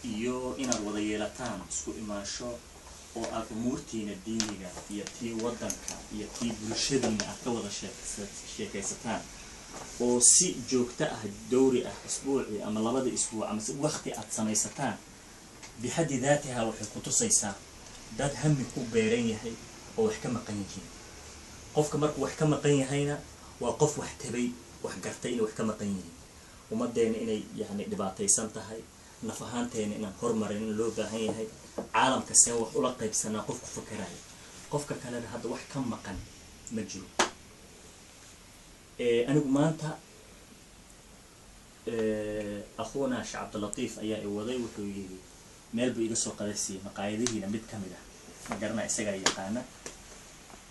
iyo inaad wada yeelataan isku imaasho oo aad umuurtiina diiniga iyo tii wadanka iyo tii bulshadiina aad ka wada sheekaysataan oo si joogto ah dowri ah isbuuci ama labada isbuuc ama waqti aad samaysataan bixaddi daatiha waxay ku tusaysaa dad hami ku beeran yahay oo wax ka maqan yihiin qofka markuu wax ka maqan yahayna waa qof wax tabay wax gartay inay wax ka maqan yihiin ummadeena inay yani dhibaataysan tahay naf ahaanteena inaan hormarin in loo baahan yahay caalamka seen wax ula qaybsanaa qofku fakarayo qofka kalena hadda wax ka maqan ma jiro anigu maanta akhuuna Sheekh Cabdilatiif ayaa i waday wuxuu yiri meel buu iga soo qadasiyay maqaayadihiina mid ka mid ah ma garana isaga yaqaana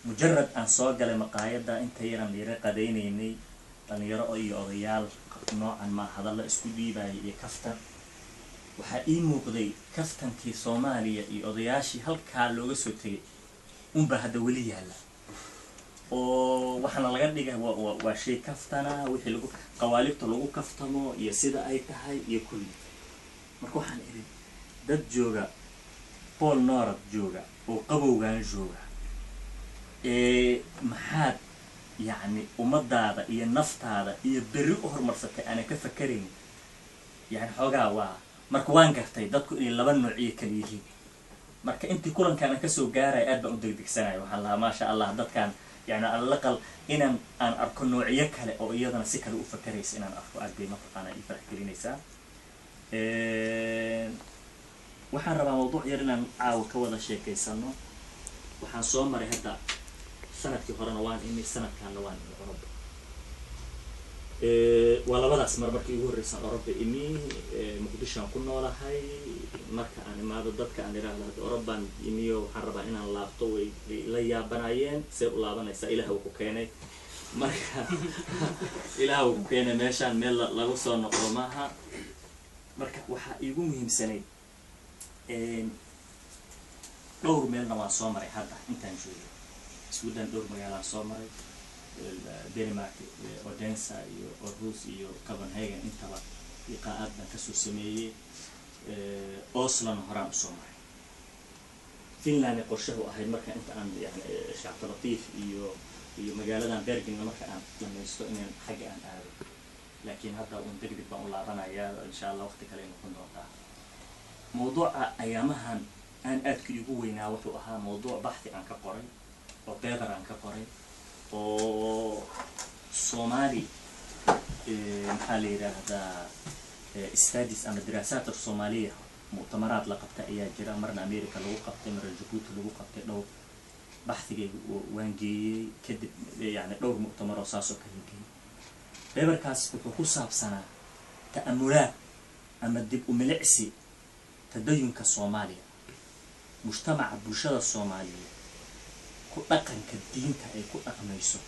mujarrad aan soo galay maqaayada inta yaran liira qadaynaynay dhalinyaro iyo odayaal noocan ma hadalla isku dhiibay iyo kaftan waxaa ii muuqday kaftankii Soomaaliya iyo odayaashii halkaa looga soo tagay unba hadda weli yaala oo waxana laga dhigay waa shay kaftana wixii lagu qawaalibta lagu kaftamo iyo sida ay tahay iyo kulli marka waxaan iri dad jooga Paul Norad jooga oo qabowgaan jooga maxaad يعني ومضاده iyo naftaada iyo bari u hormarsatay ana ka fakareen yani xogaa waa marka waan gartay dadku in laba nooc iyo kala yihiin marka intii kulankan ka soo gaaray aad baan u degdegsanaay waxa la ma sha Allah dadkan yani alaqal inaan aan arko noocyo kale oo iyadana si kale u fakaraysa inaan arko aad bay maqana i farxinaysa waxaan rabaa mowduuc yar inaan caaw ka wada sheekaysano waxaan soo maray hadda sanadkii horena waan imid sanadkan waan Europe wala wadaas markii ugu horeysay Europe imi Muqdisho ku noolahay marka aan imaado dadka aan iraahdo Europe imiyo waxaan rabaa inaan laabto way la yaabanayeen see u laabanaysa Ilaahay ku keenay marka Ilaahay ku keenay meeshaan meel lagu soo noqdo maaha marka waxa iigu muhiimsanay dhowr meelna waan soo maray hadda intaan joogay Sweden دور مجال صومري الدنمارك أودنسا والروسيا وكوبنهاجن انتبه لقاءاتنا كسوسمية أصلاً هرم صومري فنلندا قرشه أهل مركز أنت عند يعني شعب لطيف iyo magaalada Bergen marka aan dhameysto inaan xagga aan aado laakiin hadda uu degdeg baan u laabanayaa insha Allah waqti kale inuu noqdo mowduuca ayaamahan aan aadka ugu weynaa wuxuu ahaa mowduuc baxthi aan ka qoray oo paper aan ka qoray oo Soomaali maxaa la yiraahdaa studies ama دراسات الصومالية مؤتمرات لقبتها ayaa jira marna America lagu qabtay marna Djibouti lagu qabtay dhowr baxthigay waan geeyay kadib yani dhowr mu'tamar oo saaso kale geeyay paperkaas wuxuu ku saabsanaa ta'amulaad ama dib u milicsi tadayunka Soomaaliya mujtamaca bulshada Soomaaliya ku dhaqanka diinta ay ku dhaqmayso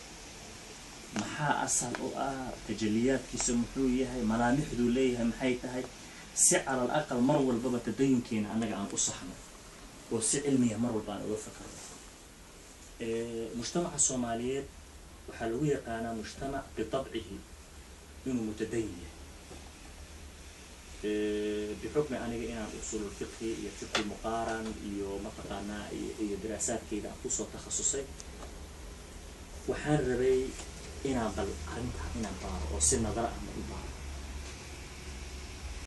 maxaa asal oo tajaliyaadkiisa muxuu yahay malaamixdu leeyahay maxay tahay si ala aqal mar walba tadayunkeena anaga aan u saxno oo si cilmiya mar walba aan uga fakaro mujtamaca Soomaaliyeed waxa lagu yaqaanaa mujtamac bitabcihi inuu mutadayin بحكم أنا جينا أصول الفقه يفقه المقارن يمتقنا يدراسات كذا خصوصا تخصصي وحان ربي إنا بل عنك إنا بار أو سن نظر أما بار